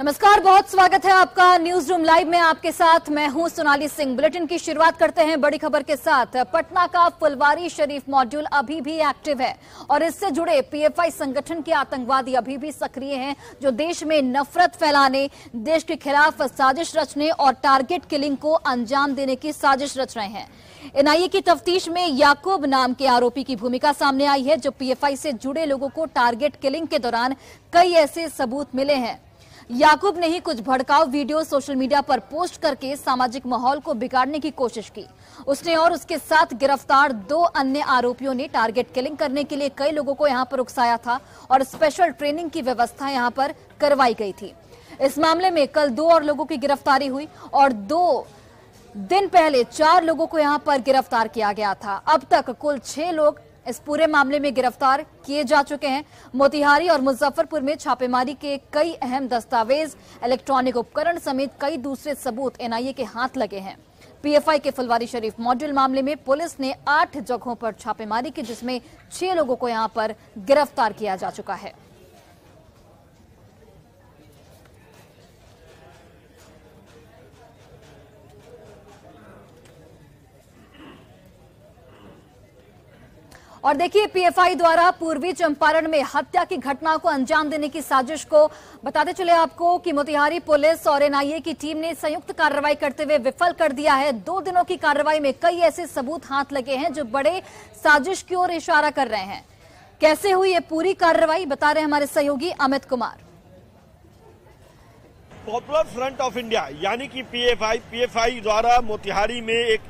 नमस्कार, बहुत स्वागत है आपका न्यूज रूम लाइव में। आपके साथ मैं हूं सोनाली सिंह। बुलेटिन की शुरुआत करते हैं बड़ी खबर के साथ। पटना का फुलवारी शरीफ मॉड्यूल अभी भी एक्टिव है और इससे जुड़े पीएफआई संगठन के आतंकवादी अभी भी सक्रिय हैं, जो देश में नफरत फैलाने, देश के खिलाफ साजिश रचने और टारगेट किलिंग को अंजाम देने की साजिश रच रहे हैं। एनआईए की तफ्तीश में याकूब नाम के आरोपी की भूमिका सामने आई है, जो पीएफआई से जुड़े लोगों को टारगेट किलिंग के दौरान कई ऐसे सबूत मिले हैं। याकूब ने ही कुछ भड़काऊ वीडियो सोशल मीडिया पर पोस्ट करके सामाजिक माहौल को बिगाड़ने की कोशिश की। उसने और उसके साथ गिरफ्तार 2 अन्य आरोपियों ने टारगेट किलिंग करने के लिए कई लोगों को यहां पर उकसाया था और स्पेशल ट्रेनिंग की व्यवस्था यहां पर करवाई गई थी। इस मामले में कल 2 और लोगों की गिरफ्तारी हुई और 2 दिन पहले 4 लोगों को यहां पर गिरफ्तार किया गया था। अब तक कुल 6 लोग इस पूरे मामले में गिरफ्तार किए जा चुके हैं। मोतिहारी और मुजफ्फरपुर में छापेमारी के कई अहम दस्तावेज, इलेक्ट्रॉनिक उपकरण समेत कई दूसरे सबूत एनआईए के हाथ लगे हैं। पीएफआई के फुलवारी शरीफ मॉड्यूल मामले में पुलिस ने 8 जगहों पर छापेमारी की, जिसमें 6 लोगों को यहां पर गिरफ्तार किया जा चुका है। और देखिए, पीएफआई द्वारा पूर्वी चंपारण में हत्या की घटना को अंजाम देने की साजिश को बताते चले आपको कि मोतिहारी पुलिस और एनआईए की टीम ने संयुक्त कार्रवाई करते हुए विफल कर दिया है। 2 दिनों की कार्रवाई में कई ऐसे सबूत हाथ लगे हैं जो बड़े साजिश की ओर इशारा कर रहे हैं। कैसे हुई ये पूरी कार्रवाई, बता रहे हमारे सहयोगी Amit Kumar. Popular front of India यानी कि पीएफआई द्वारा मोतिहारी में एक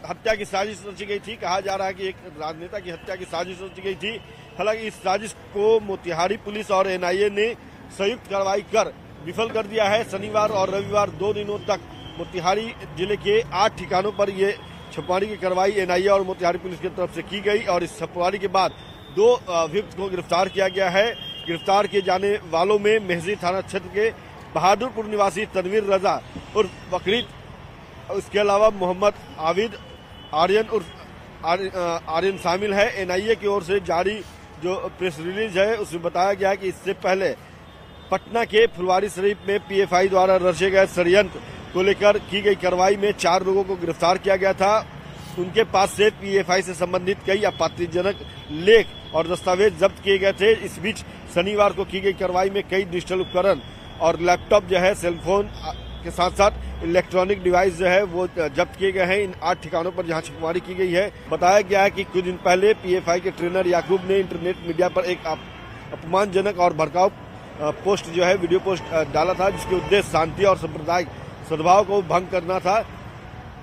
हत्या की साजिश रची गई थी। कहा जा रहा है कि एक राजनेता की हत्या की साजिश रची गई थी। हालांकि इस साजिश को मोतिहारी पुलिस और एनआईए ने संयुक्त कार्रवाई कर विफल कर दिया है। शनिवार और रविवार 2 दिनों तक मोतिहारी जिले के 8 ठिकानों पर ये छापेमारी की कार्रवाई एनआईए और मोतिहारी पुलिस की तरफ से की गई और इस छापेमारी के बाद 2 अभियुक्त को गिरफ्तार किया गया है। गिरफ्तार किए जाने वालों में महजी थाना क्षेत्र के बहादुरपुर निवासी तनवीर रजा उर्फ बकरीद, उसके अलावा मोहम्मद आबिद आर्यन उर्फ आर्यन शामिल है। एनआईए की ओर से जारी जो प्रेस रिलीज है उसमें बताया गया है कि इससे पहले पटना के फुलवारी शरीफ में पीएफआई द्वारा रचे गए षड्यंत्र को लेकर की गई कार्रवाई में 4 लोगों को गिरफ्तार किया गया था। उनके पास से पीएफआई से संबंधित कई आपत्तिजनक लेख और दस्तावेज जब्त किए गए थे। इस बीच शनिवार को की गई कार्रवाई में कई डिजिटल उपकरण और लैपटॉप जो है, सेलफोन के साथ साथ इलेक्ट्रॉनिक डिवाइस जो है वो जब्त किए गए हैं इन 8 ठिकानों पर जहां छापेमारी की गई है। बताया गया है कि कुछ दिन पहले पीएफआई के ट्रेनर याकूब ने इंटरनेट मीडिया पर एक अपमानजनक और भड़काऊ पोस्ट जो है, वीडियो पोस्ट डाला था, जिसके उद्देश्य शांति और सांप्रदायिक सद्भाव को भंग करना था।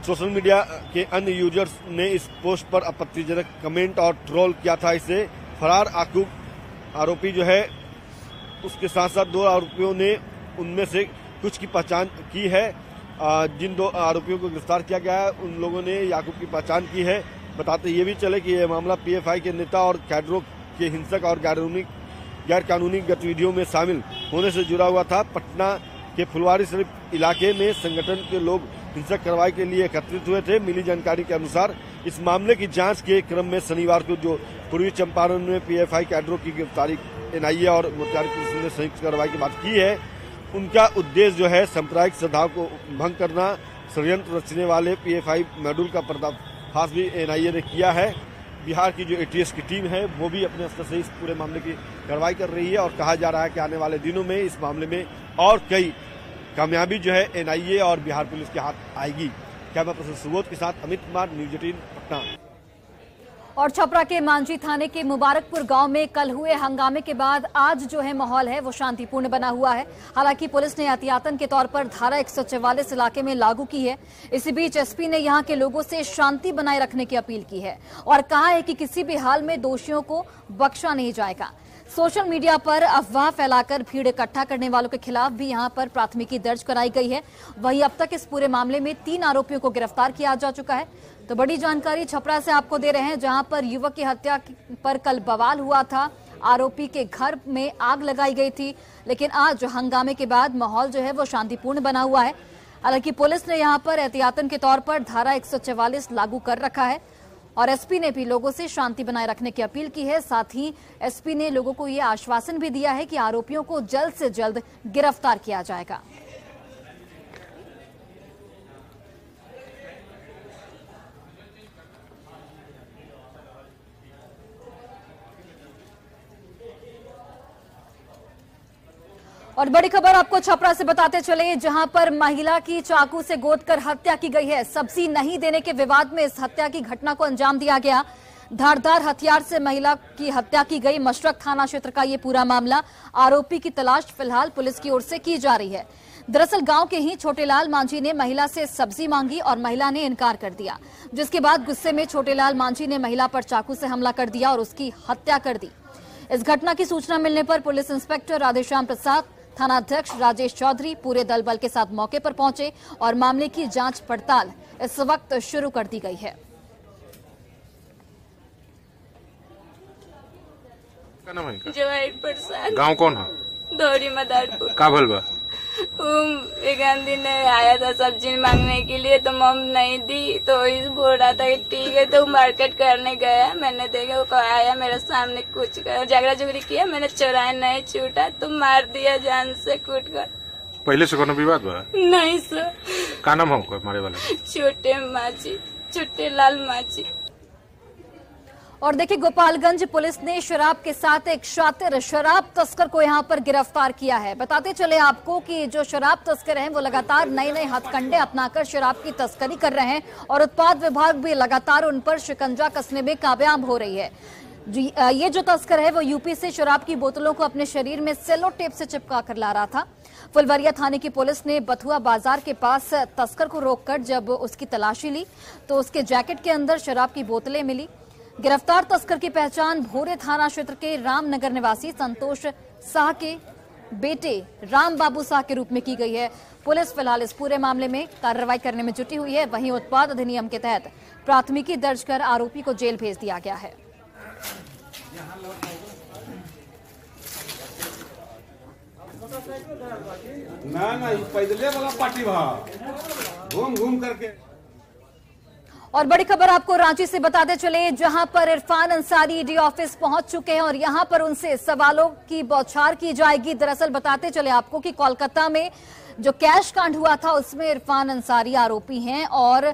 सोशल मीडिया के अन्य यूजर्स ने इस पोस्ट पर आपत्तिजनक कमेंट और ट्रोल किया था। इससे फरार याकूब आरोपी जो है, उसके साथ साथ 2 आरोपियों ने उनमें से कुछ की पहचान की है। जिन 2 आरोपियों को गिरफ्तार किया गया है उन लोगों ने याकूब की पहचान की है। बताते ये भी चले कि यह मामला पीएफआई के नेता और कैडरों के हिंसक और गैर कानूनी गतिविधियों में शामिल होने से जुड़ा हुआ था। पटना के फुलवारी शरीफ इलाके में संगठन के लोग हिंसक कार्रवाई के लिए एकत्रित हुए थे। मिली जानकारी के अनुसार इस मामले की जांच के क्रम में शनिवार को जो पूर्वी चंपारण में पीएफआई कैडरों की गिरफ्तारी एनआईए और मोतिहारी पुलिस ने संयुक्त कार्रवाई की बात की है, उनका उद्देश्य जो है सांप्रदायिक सद्भाव को भंग करना। षड्यंत्र रचने वाले पीएफआई मॉड्यूल का पर्दाफाश भी एनआईए ने किया है। बिहार की जो एटीएस की टीम है वो भी अपने स्तर से इस पूरे मामले की कार्रवाई कर रही है और कहा जा रहा है कि आने वाले दिनों में इस मामले में और कई कामयाबी जो है एनआईए और बिहार पुलिस के हाथ आएगी। कैमरा पर्सन सुबोध के साथ अमित कुमार, न्यूज 18 पटना। और छपरा के मांझी थाने के मुबारकपुर गांव में कल हुए हंगामे के बाद आज जो है माहौल है वो शांतिपूर्ण बना हुआ है। हालांकि पुलिस ने एहतियातन के तौर पर धारा 144 इलाके में लागू की है। इसी बीच एसपी ने यहां के लोगों से शांति बनाए रखने की अपील की है और कहा है कि किसी भी हाल में दोषियों को बख्शा नहीं जाएगा। सोशल मीडिया पर अफवाह फैलाकर भीड़ इकट्ठा करने वालों के खिलाफ भी यहां पर प्राथमिकी दर्ज कराई गई है। वहीं अब तक इस पूरे मामले में 3 आरोपियों को गिरफ्तार किया जा चुका है। तो बड़ी जानकारी छपरा से आपको दे रहे हैं, जहां पर युवक की हत्या पर कल बवाल हुआ था। आरोपी के घर में आग लगाई गई थी, लेकिन आज हंगामे के बाद माहौल जो है वो शांतिपूर्ण बना हुआ है। हालांकि पुलिस ने यहां पर एहतियातन के तौर पर धारा 144 लागू कर रखा है और एसपी ने भी लोगों से शांति बनाए रखने की अपील की है। साथ ही एसपी ने लोगों को यह आश्वासन भी दिया है कि आरोपियों को जल्द से जल्द गिरफ्तार किया जाएगा। और बड़ी खबर आपको छपरा से बताते चले, जहां पर महिला की चाकू से गोदकर हत्या की गई है। सब्जी नहीं देने के विवाद में इस हत्या की घटना को अंजाम दिया गया। धारदार हथियार से महिला की हत्या की गई। मशरक थाना क्षेत्र का ये पूरा मामला। आरोपी की तलाश फिलहाल पुलिस की ओर से की जा रही है। दरअसल गांव के ही छोटेलाल मांझी ने महिला से सब्जी मांगी और महिला ने इनकार कर दिया, जिसके बाद गुस्से में छोटेलाल मांझी ने महिला पर चाकू से हमला कर दिया और उसकी हत्या कर दी। इस घटना की सूचना मिलने पर पुलिस इंस्पेक्टर राधेश्याम प्रसाद, थानाध्यक्ष राजेश चौधरी पूरे दल बल के साथ मौके पर पहुंचे और मामले की जांच पड़ताल इस वक्त शुरू कर दी गई है। क्या नाम है इनका? जवाहिर प्रसाद। गांव कौन है? दौरी मदारपुर। का भल बा? एक दिन आया था सब्जी मांगने के लिए, तो मम नहीं दी, तो इस बोल रहा था कि ठीक है। तो मार्केट करने गया, मैंने देखा वो आया मेरे सामने, कुछ झगड़ा झुगड़ी किया, मैंने चौराहा नहीं छूटा तो मार दिया जान से कूट कर। पहले से कोनो विवाद बा? नहीं सर। का नाम है मारे वाले? छोटे माची, छोटे लाल माची। और देखिए, गोपालगंज पुलिस ने शराब के साथ एक शातिर शराब तस्कर को यहां पर गिरफ्तार किया है। बताते चले आपको कि जो शराब तस्कर हैं वो लगातार नए नए हथकंडे अपनाकर शराब की तस्करी कर रहे हैं और उत्पाद विभाग भी लगातार उन पर शिकंजा कसने में कामयाब हो रही है। ये जो तस्कर है वो यूपी से शराब की बोतलों को अपने शरीर में सेलो टेप से चिपका कर ला रहा था। फुलवरिया थाने की पुलिस ने बथुआ बाजार के पास तस्कर को रोककर जब उसकी तलाशी ली तो उसके जैकेट के अंदर शराब की बोतलें मिली। गिरफ्तार तस्कर की पहचान भोरे थाना क्षेत्र के रामनगर निवासी संतोष शाह के बेटे राम बाबू शाह के रूप में की गई है। पुलिस फिलहाल इस पूरे मामले में कार्रवाई करने में जुटी हुई है। वहीं उत्पाद अधिनियम के तहत प्राथमिकी दर्ज कर आरोपी को जेल भेज दिया गया है। ना पैदले वाला पार्टी घूम घूम करके। और बड़ी खबर आपको रांची से बताते चले, जहां पर इरफान अंसारी ईडी ऑफिस पहुंच चुके हैं और यहां पर उनसे सवालों की बौछार की जाएगी। दरअसल बताते चले आपको कि कोलकाता में जो कैश कांड हुआ था उसमें इरफान अंसारी आरोपी हैं और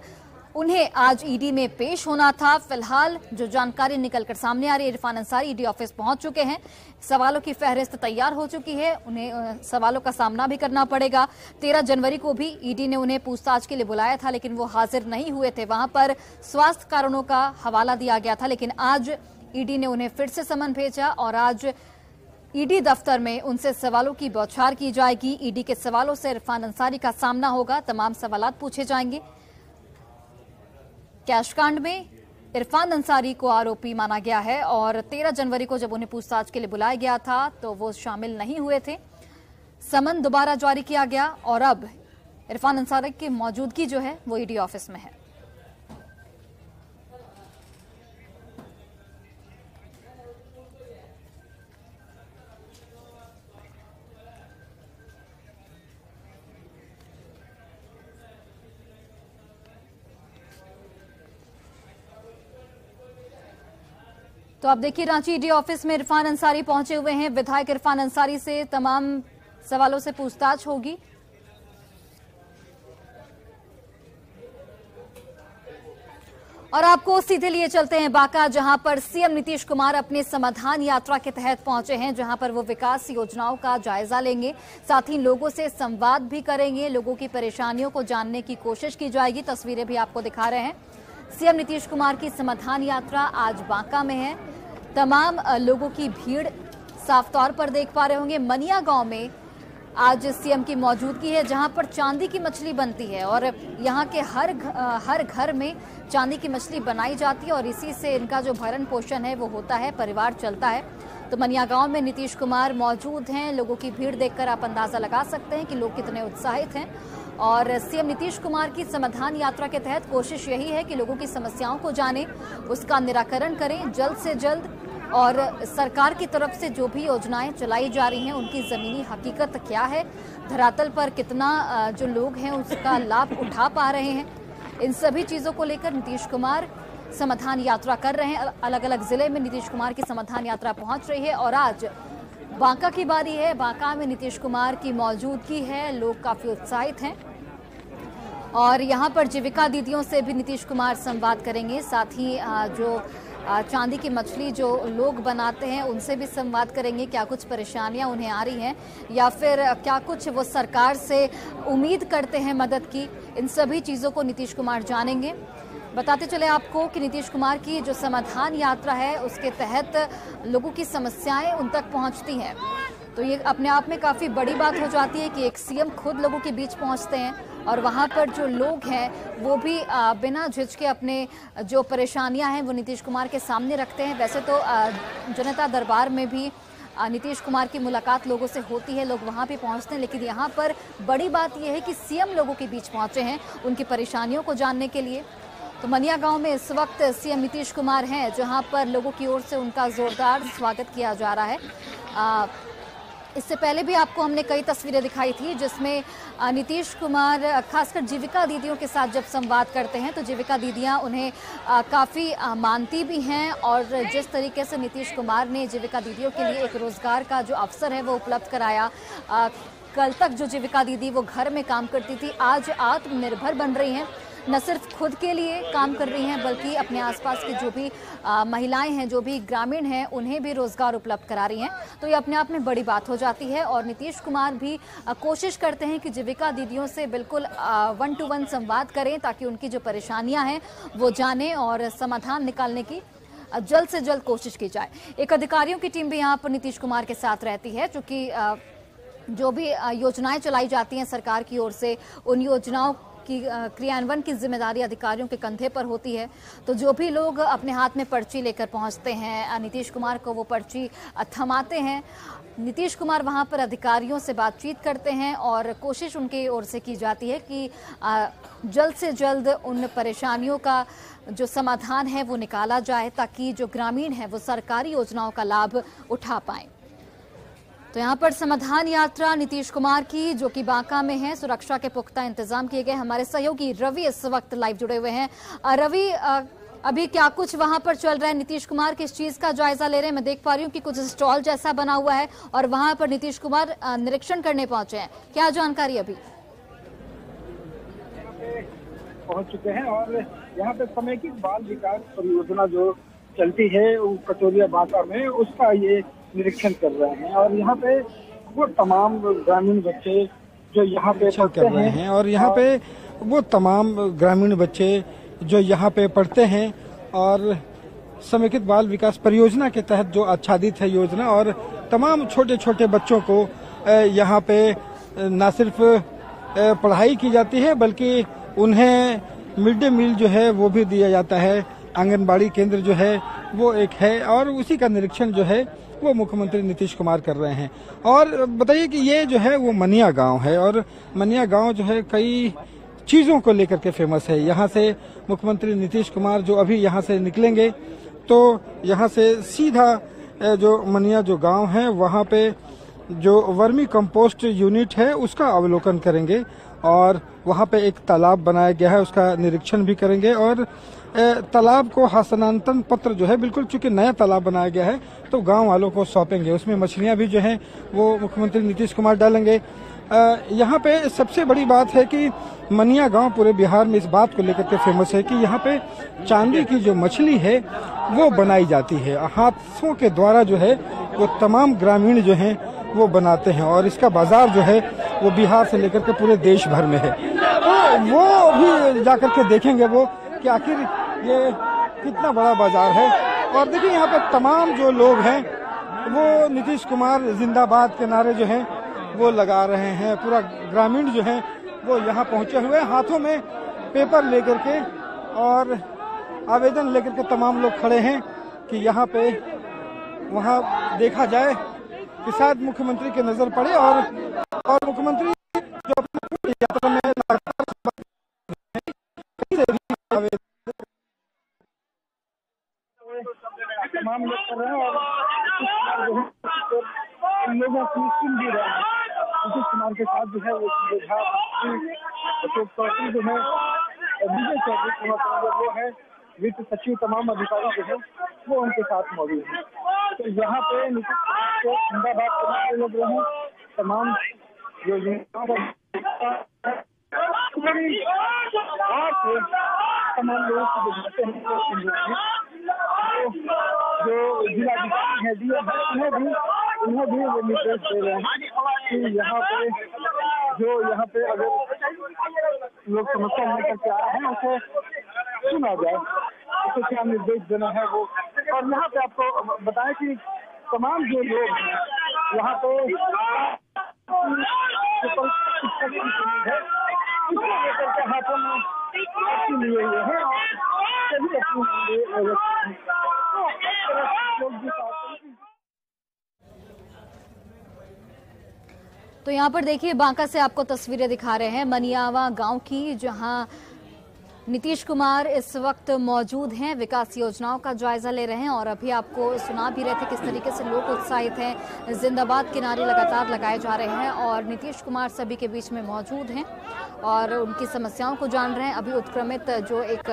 उन्हें आज ईडी में पेश होना था। फिलहाल जो जानकारी निकलकर सामने आ रही है, इरफान अंसारी ईडी ऑफिस पहुंच चुके हैं। सवालों की फहरिस्त तैयार हो चुकी है, उन्हें सवालों का सामना भी करना पड़ेगा। 13 जनवरी को भी ईडी ने उन्हें पूछताछ के लिए बुलाया था, लेकिन वो हाजिर नहीं हुए थे। वहां पर स्वास्थ्य कारणों का हवाला दिया गया था, लेकिन आज ईडी ने उन्हें फिर से समन भेजा और आज ईडी दफ्तर में उनसे सवालों की बौछार की जाएगी। ईडी के सवालों से इरफान अंसारी का सामना होगा, तमाम सवाल पूछे जाएंगे। कैशकांड में इरफान अंसारी को आरोपी माना गया है और 13 जनवरी को जब उन्हें पूछताछ के लिए बुलाया गया था तो वो शामिल नहीं हुए थे। समन दोबारा जारी किया गया और अब इरफान अंसारी की मौजूदगी जो है वो ईडी ऑफिस में है। तो आप देखिए, रांची ईडी ऑफिस में इरफान अंसारी पहुंचे हुए हैं। विधायक इरफान अंसारी से तमाम सवालों से पूछताछ होगी। और आपको सीधे लिए चलते हैं बांका, जहां पर सीएम नीतीश कुमार अपने समाधान यात्रा के तहत पहुंचे हैं, जहां पर वो विकास योजनाओं का जायजा लेंगे, साथ ही लोगों से संवाद भी करेंगे। लोगों की परेशानियों को जानने की कोशिश की जाएगी। तस्वीरें भी आपको दिखा रहे हैं। सीएम नीतीश कुमार की समाधान यात्रा आज बांका में है। तमाम लोगों की भीड़ साफ तौर पर देख पा रहे होंगे। मनिया गांव में आज सीएम की मौजूदगी है, जहां पर चांदी की मछली बनती है और यहां के हर घर में चांदी की मछली बनाई जाती है और इसी से इनका जो भरण पोषण है वो होता है, परिवार चलता है। तो मनिया गांव में नीतीश कुमार मौजूद हैं। लोगों की भीड़ देखकर आप अंदाजा लगा सकते हैं कि लोग कितने उत्साहित हैं। और सीएम नीतीश कुमार की समाधान यात्रा के तहत कोशिश यही है कि लोगों की समस्याओं को जानें, उसका निराकरण करें जल्द से जल्द, और सरकार की तरफ से जो भी योजनाएं चलाई जा रही हैं उनकी ज़मीनी हकीकत क्या है, धरातल पर कितना जो लोग हैं उसका लाभ उठा पा रहे हैं, इन सभी चीज़ों को लेकर नीतीश कुमार समाधान यात्रा कर रहे हैं। अलग अलग जिले में नीतीश कुमार की समाधान यात्रा पहुंच रही है और आज बांका की बारी है। बांका में नीतीश कुमार की मौजूदगी है, लोग काफी उत्साहित हैं और यहाँ पर जीविका दीदियों से भी नीतीश कुमार संवाद करेंगे। साथ ही जो चांदी की मछली जो लोग बनाते हैं उनसे भी संवाद करेंगे, क्या कुछ परेशानियां उन्हें आ रही हैं या फिर क्या कुछ वो सरकार से उम्मीद करते हैं मदद की। इन सभी चीज़ों को नीतीश कुमार जानेंगे। बताते चले आपको कि नीतीश कुमार की जो समाधान यात्रा है उसके तहत लोगों की समस्याएं उन तक पहुंचती हैं, तो ये अपने आप में काफ़ी बड़ी बात हो जाती है कि एक सीएम खुद लोगों के बीच पहुंचते हैं और वहां पर जो लोग हैं वो भी बिना झिझके अपने जो परेशानियां हैं वो नीतीश कुमार के सामने रखते हैं। वैसे तो जनता दरबार में भी नीतीश कुमार की मुलाकात लोगों से होती है, लोग वहां भी पहुंचते हैं, लेकिन यहाँ पर बड़ी बात यह है कि सीएम लोगों के बीच पहुंचे हैं उनकी परेशानियों को जानने के लिए। तो मनिया गांव में इस वक्त सीएम नीतीश कुमार हैं, जहां पर लोगों की ओर से उनका जोरदार स्वागत किया जा रहा है। इससे पहले भी आपको हमने कई तस्वीरें दिखाई थी जिसमें नीतीश कुमार खासकर जीविका दीदियों के साथ जब संवाद करते हैं तो जीविका दीदियां उन्हें काफ़ी मानती भी हैं और जिस तरीके से नीतीश कुमार ने जीविका दीदियों के लिए एक रोज़गार का जो अवसर है वो उपलब्ध कराया। कल तक जो जीविका दीदी वो घर में काम करती थी, आज आत्मनिर्भर बन रही हैं, न सिर्फ खुद के लिए काम कर रही हैं बल्कि अपने आसपास की जो भी महिलाएं हैं, जो भी ग्रामीण हैं, उन्हें भी रोजगार उपलब्ध करा रही हैं। तो ये अपने आप में बड़ी बात हो जाती है और नीतीश कुमार भी कोशिश करते हैं कि जीविका दीदियों से बिल्कुल 1-to-1 संवाद करें ताकि उनकी जो परेशानियां हैं वो जानें और समाधान निकालने की जल्द से जल्द कोशिश की जाए। एक अधिकारियों की टीम भी यहाँ पर नीतीश कुमार के साथ रहती है, चूँकि जो भी योजनाएं चलाई जाती हैं सरकार की ओर से उन योजनाओं की क्रियान्वयन की जिम्मेदारी अधिकारियों के कंधे पर होती है। तो जो भी लोग अपने हाथ में पर्ची लेकर पहुंचते हैं नीतीश कुमार को वो पर्ची थमाते हैं। नीतीश कुमार वहां पर अधिकारियों से बातचीत करते हैं और कोशिश उनकी ओर से की जाती है कि जल्द से जल्द उन परेशानियों का जो समाधान है वो निकाला जाए ताकि जो ग्रामीण है वो सरकारी योजनाओं का लाभ उठा पाएं। तो यहाँ पर समाधान यात्रा नीतीश कुमार की जो कि बांका में है, सुरक्षा के पुख्ता इंतजाम किए गए। हमारे सहयोगी रवि इस वक्त लाइव जुड़े हुए हैं। रवि, अभी क्या कुछ वहां पर चल रहा है? नीतीश कुमार किस चीज का जायजा ले रहे हैं? मैं देख पा रही हूँ कि कुछ स्टॉल जैसा बना हुआ है और वहां पर नीतीश कुमार निरीक्षण करने पहुंचे हैं, क्या जानकारी अभी? पहुंच चुके हैं और यहाँ पे समेकित बाल विकास परियोजना जो चलती है कटोरिया बांका में उसका ये निरीक्षण कर रहे हैं और यहाँ पे वो तमाम ग्रामीण बच्चे जो यहाँ पे पढ़ते हैं और यहाँ पे वो तमाम ग्रामीण बच्चे जो यहाँ पे पढ़ते हैं और समेकित बाल विकास परियोजना के तहत जो आच्छादित है योजना और तमाम छोटे छोटे बच्चों को यहाँ पे न सिर्फ पढ़ाई की जाती है बल्कि उन्हें मिड डे मील जो है वो भी दिया जाता है। आंगनबाड़ी केंद्र जो है वो एक है और उसी का निरीक्षण जो है वो मुख्यमंत्री नीतीश कुमार कर रहे हैं। और बताइए कि ये जो है वो मनिया गांव है और मनिया गांव जो है कई चीज़ों को लेकर के फेमस है। यहाँ से मुख्यमंत्री नीतीश कुमार जो अभी यहाँ से निकलेंगे तो यहाँ से सीधा जो मनिया जो गांव है वहाँ पे जो वर्मी कंपोस्ट यूनिट है उसका अवलोकन करेंगे और वहाँ पे एक तालाब बनाया गया है उसका निरीक्षण भी करेंगे और तालाब को हस्तांतरण पत्र जो है बिल्कुल चूंकि नया तालाब बनाया गया है तो गांव वालों को सौंपेंगे। उसमें मछलियां भी जो हैं वो मुख्यमंत्री नीतीश कुमार डालेंगे। यहाँ पे सबसे बड़ी बात है कि मनिया गांव पूरे बिहार में इस बात को लेकर के फेमस है कि यहाँ पे चांदी की जो मछली है वो बनाई जाती है, हाथों के द्वारा जो है वो तमाम ग्रामीण जो हैं वो बनाते हैं और इसका बाजार जो है वो बिहार से लेकर के पूरे देश भर में है। तो वो भी जाकर के देखेंगे वो कि आखिर ये कितना बड़ा बाजार है। और देखिए यहाँ पे तमाम जो लोग हैं वो नीतीश कुमार जिंदाबाद के नारे जो हैं वो लगा रहे हैं। पूरा ग्रामीण जो है वो यहाँ पहुंचे हुए हाथों में पेपर लेकर के और आवेदन लेकर के तमाम लोग खड़े हैं कि यहाँ पे वहाँ देखा जाए कि शायद मुख्यमंत्री की नजर पड़े और मुख्यमंत्री जो अपनी यात्रा में तमाम लोग कर रहे हैं और लोगों को सुन भी रहे हैं। नीतीश कुमार के साथ जो है वो अशोक चौधरी जो है विजय चौधरी वो है वित्त सचिव, तमाम अधिकारी जो है वो उनके साथ मौजूद हैं। तो यहाँ पे नीतीश कुमार को जिंदाबाद करने लग रहे हैं। तमाम योजनाओं का तमाम लोगों को बुझाते हैं जो जिलाधिकारी है उन्हें भी वो निर्देश दे रहे हैं कि यहाँ पे अगर लोग समस्या लेकर के आ रहे हैं उसे सुना जाए, उसे क्या निर्देश देना है वो। और यहाँ पे आपको बताएं कि तमाम जो लोग हैं यहाँ पे है इसको लेकर के हाथों में लिए हुए हैं और सभी अपने लोग भी। तो यहाँ पर देखिए बांका से आपको तस्वीरें दिखा रहे हैं मनियावा गांव की, जहां नीतीश कुमार इस वक्त मौजूद हैं, विकास योजनाओं का जायजा ले रहे हैं। और अभी आपको सुना भी रहे थे किस तरीके से लोग उत्साहित हैं, जिंदाबाद के नारे लगातार लगाए जा रहे हैं और नीतीश कुमार सभी के बीच में मौजूद हैं और उनकी समस्याओं को जान रहे हैं। अभी उत्क्रमित जो एक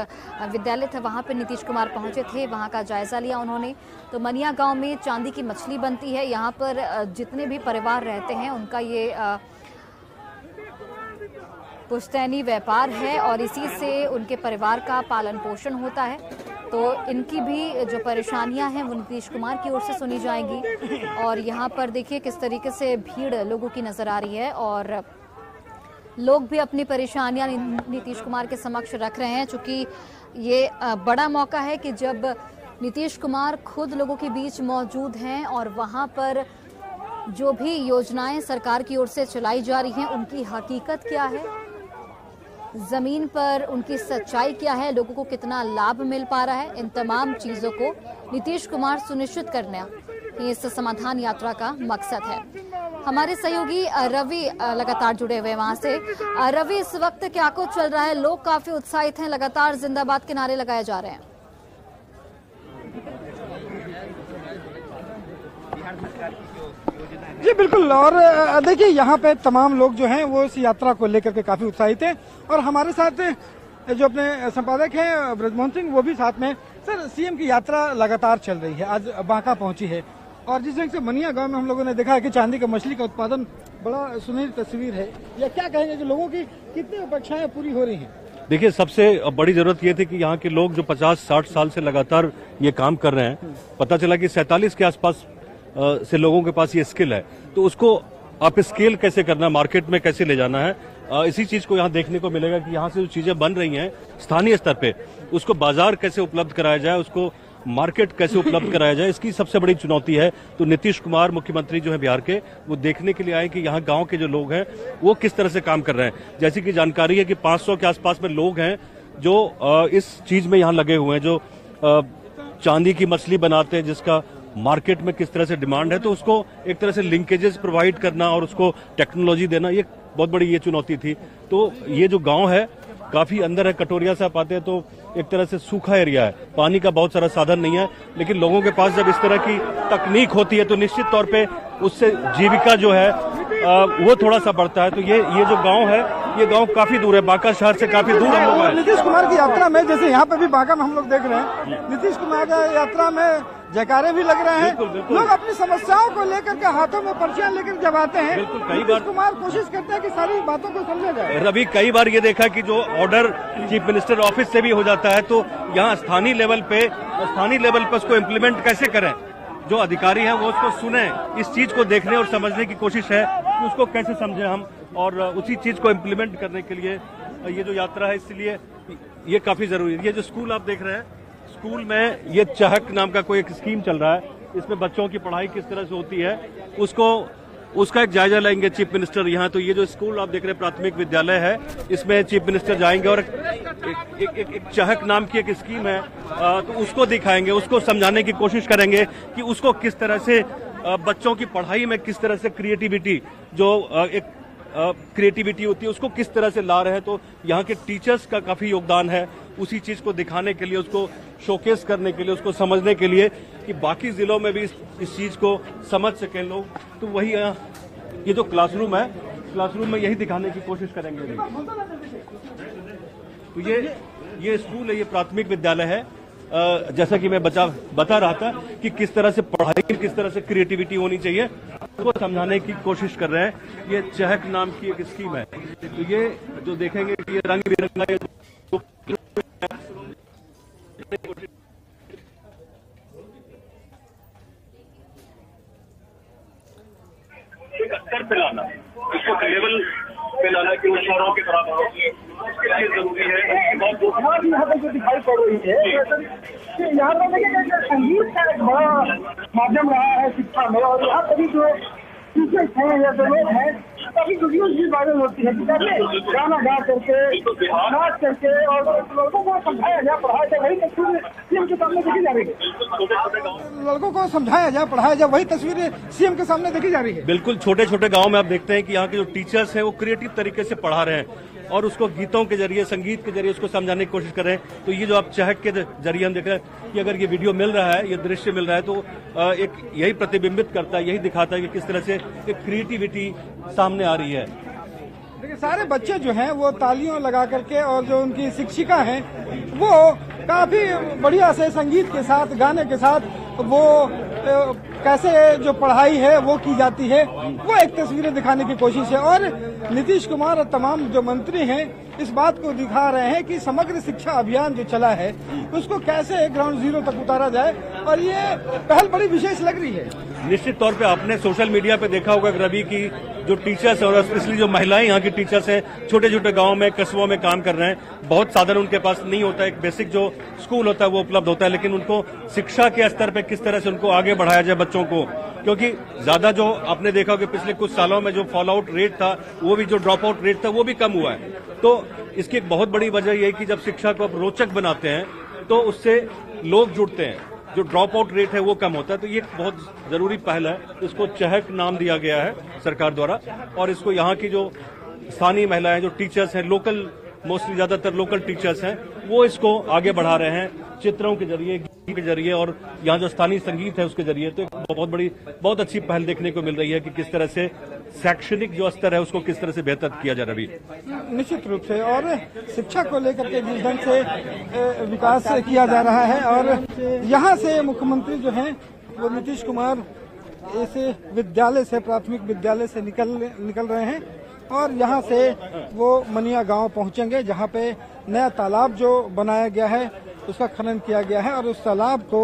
विद्यालय था वहां पे नीतीश कुमार पहुंचे थे, वहां का जायजा लिया उन्होंने। तो मनिया गांव में चांदी की मछली बनती है, यहाँ पर जितने भी परिवार रहते हैं उनका ये पुश्तैनी व्यापार है और इसी से उनके परिवार का पालन पोषण होता है। तो इनकी भी जो परेशानियां हैं वो नीतीश कुमार की ओर से सुनी जाएंगी। और यहाँ पर देखिए किस तरीके से भीड़ लोगों की नजर आ रही है और लोग भी अपनी परेशानियां नीतीश कुमार के समक्ष रख रहे हैं, चूंकि ये बड़ा मौका है कि जब नीतीश कुमार खुद लोगों के बीच मौजूद हैं और वहां पर जो भी योजनाएं सरकार की ओर से चलाई जा रही हैं उनकी हकीकत क्या है, जमीन पर उनकी सच्चाई क्या है, लोगों को कितना लाभ मिल पा रहा है, इन तमाम चीजों को नीतीश कुमार सुनिश्चित करना इस समाधान यात्रा का मकसद है। हमारे सहयोगी रवि लगातार जुड़े हुए वहां से। रवि, इस वक्त क्या कुछ चल रहा है? लोग काफी उत्साहित हैं, लगातार जिंदाबाद के नारे लगाए जा रहे हैं। जी बिल्कुल, और देखिए यहाँ पे तमाम लोग जो हैं वो इस यात्रा को लेकर के काफी उत्साहित हैं और हमारे साथ जो अपने संपादक हैं ब्रजमोहन सिंह वो भी साथ में। सर, सीएम की यात्रा लगातार चल रही है, आज बांका पहुंची है और जिस ढंग से मनिया गांव में हम लोगों ने देखा है कि चांदी का मछली का उत्पादन बड़ा सुनहरी तस्वीर है, या क्या कहेंगे कि लोगों की कितनी अपेक्षाएं पूरी हो रही हैं? देखिए, सबसे बड़ी जरूरत ये थी कि यहाँ के लोग जो 50-60 साल से लगातार ये काम कर रहे हैं, पता चला कि 47 के आसपास से लोगों के पास ये स्किल है, तो उसको आप स्केल कैसे करना, मार्केट में कैसे ले जाना है, इसी चीज को यहाँ देखने को मिलेगा कि यहाँ से जो चीजें बन रही हैं स्थानीय स्तर पे उसको बाजार कैसे उपलब्ध कराया जाए, उसको मार्केट कैसे उपलब्ध कराया जाए, इसकी सबसे बड़ी चुनौती है। तो नीतीश कुमार मुख्यमंत्री जो है बिहार के, वो देखने के लिए आए कि यहाँ गांव के जो लोग हैं वो किस तरह से काम कर रहे हैं। जैसी कि जानकारी है कि 500 के आसपास में लोग हैं जो इस चीज में यहाँ लगे हुए हैं, जो चांदी की मछली बनाते हैं जिसका मार्केट में किस तरह से डिमांड है, तो उसको एक तरह से लिंकेजेस प्रोवाइड करना और उसको टेक्नोलॉजी देना, ये बहुत बड़ी ये चुनौती थी। तो ये जो गांव है काफी अंदर है, कटोरिया से आप आते हैं तो एक तरह से सूखा एरिया है, पानी का बहुत सारा साधन नहीं है, लेकिन लोगों के पास जब इस तरह की तकनीक होती है तो निश्चित तौर पे उससे जीविका जो है वो थोड़ा सा बढ़ता है। तो ये जो गांव है, ये गांव काफी दूर है, बांका शहर से काफी दूर हम लोग हैं। नीतीश कुमार की यात्रा में, जैसे यहाँ पे भी बांका में हम लोग देख रहे हैं, नीतीश कुमार की यात्रा में जयकारे भी लग रहे हैं, लोग अपनी समस्याओं को लेकर के हाथों में पर्चियां लेकर जब आते हैं, नीतीश कुमार कोशिश करते हैं कि सारी बातों को समझा जाए। रवि, कई बार ये देखा कि जो ऑर्डर चीफ मिनिस्टर ऑफिस से भी हो जाता है, तो यहाँ स्थानीय लेवल पे उसको इम्प्लीमेंट कैसे करें, जो अधिकारी हैं वो उसको सुने, इस चीज को देखने और समझने की कोशिश है कि उसको कैसे समझें हम, और उसी चीज को इम्प्लीमेंट करने के लिए ये जो यात्रा है, इसलिए ये काफी जरूरी है। ये जो स्कूल आप देख रहे हैं, स्कूल में ये चहक नाम का कोई एक स्कीम चल रहा है, इसमें बच्चों की पढ़ाई किस तरह से होती है उसका एक जायजा लेंगे चीफ मिनिस्टर यहाँ। तो ये जो स्कूल आप देख रहे हैं प्राथमिक विद्यालय है, इसमें चीफ मिनिस्टर जाएंगे और एक चहक नाम की एक स्कीम है, तो उसको दिखाएंगे, उसको समझाने की कोशिश करेंगे कि उसको किस तरह से बच्चों की पढ़ाई में किस तरह से क्रिएटिविटी क्रिएटिविटी होती है उसको किस तरह से ला रहे हैं। तो यहाँ के टीचर्स का काफी योगदान है, उसी चीज को दिखाने के लिए, उसको शोकेस करने के लिए, उसको समझने के लिए कि बाकी जिलों में भी इस चीज को समझ सकें लोग। तो वही ये जो क्लासरूम है, क्लासरूम में यही दिखाने की कोशिश करेंगे। तो ये स्कूल है, ये प्राथमिक विद्यालय है। जैसा कि मैं बता रहा था कि किस तरह से पढ़ाई, किस तरह से क्रिएटिविटी होनी चाहिए, उसको समझाने की कोशिश कर रहे हैं। ये चहक नाम की एक स्कीम है। तो ये जो देखेंगे कि ये रंग बिरंगा एक स्तर पे लाना, इसको लेवल पे लाना कि वो शहरों के बराबर हो, उसके लिए जरूरी है। यहाँ पे जो दिखाई पड़ रही है कि यहाँ पर देखिए संगीत का एक बड़ा माध्यम रहा है शिक्षा में, और यहाँ पर जो टीचर्स हैं या जो लोग हैं काफी वीडियोज भी वायरल होती है कि कैसे गाना गा करके, नाच करके और लोगों को समझाया जाए, पढ़ाया जाए, वही तस्वीर सीएम के सामने देखी जा रही है। लड़कों को समझाया जाए, पढ़ाया जाए, वही तस्वीरें सीएम के सामने देखी जा रही है। बिल्कुल, छोटे छोटे गांव में आप देखते हैं कि यहाँ के जो टीचर्स हैं वो क्रिएटिव तरीके से पढ़ा रहे हैं और उसको गीतों के जरिए, संगीत के जरिए उसको समझाने की कोशिश कर रहे हैं। तो ये जो आप चहक के जरिए हम देख रहे हैं कि अगर ये वीडियो मिल रहा है, ये दृश्य मिल रहा है, तो एक यही प्रतिबिंबित करता है, यही दिखाता है कि किस तरह से एक क्रिएटिविटी सामने आ रही है। देखिए सारे बच्चे जो हैं वो तालियों लगा करके, और जो उनकी शिक्षिका हैं वो काफी बढ़िया से संगीत के साथ, गाने के साथ वो कैसे जो पढ़ाई है वो की जाती है, वो एक तस्वीरें दिखाने की कोशिश है। और नीतीश कुमार और तमाम जो मंत्री हैं इस बात को दिखा रहे हैं कि समग्र शिक्षा अभियान जो चला है उसको कैसे ग्राउंड जीरो तक उतारा जाए, और ये पहल बड़ी विशेष लग रही है। निश्चित तौर पे आपने सोशल मीडिया पे देखा होगा रवि की जो टीचर्स हैं और स्पेशली जो महिलाएं यहाँ की टीचर्स हैं, छोटे छोटे गांव में, कस्बों में काम कर रहे हैं। बहुत साधन उनके पास नहीं होता, एक बेसिक जो स्कूल होता है वो उपलब्ध होता है, लेकिन उनको शिक्षा के स्तर पे किस तरह से उनको आगे बढ़ाया जाए बच्चों को, क्योंकि ज्यादा जो आपने देखा कि पिछले कुछ सालों में जो फॉल आउट रेट था, वो भी जो ड्रॉप आउट रेट था वो भी कम हुआ है। तो इसकी एक बहुत बड़ी वजह यह है कि जब शिक्षा को आप रोचक बनाते हैं तो उससे लोग जुड़ते हैं, जो ड्रॉप आउट रेट है वो कम होता है। तो ये बहुत जरूरी पहल है, इसको चहक नाम दिया गया है सरकार द्वारा, और इसको यहाँ की जो स्थानीय महिलाएं, जो टीचर्स हैं, लोकल, मोस्टली ज्यादातर लोकल टीचर्स हैं, वो इसको आगे बढ़ा रहे हैं चित्रों के जरिए, गीत के जरिए, और यहाँ जो स्थानीय संगीत है उसके जरिए। तो एक बहुत अच्छी पहल देखने को मिल रही है कि किस तरह से शैक्षणिक जो स्तर है उसको किस तरह से बेहतर किया जा रहा है। निश्चित रूप से, और शिक्षा को लेकर के जिस ढंग से विकास किया जा रहा है, और यहाँ से मुख्यमंत्री जो हैं वो नीतीश कुमार इस विद्यालय से, प्राथमिक विद्यालय से निकल रहे हैं, और यहाँ से वो मनिया गांव पहुंचेंगे जहाँ पे नया तालाब जो बनाया गया है उसका खनन किया गया है, और उस तालाब को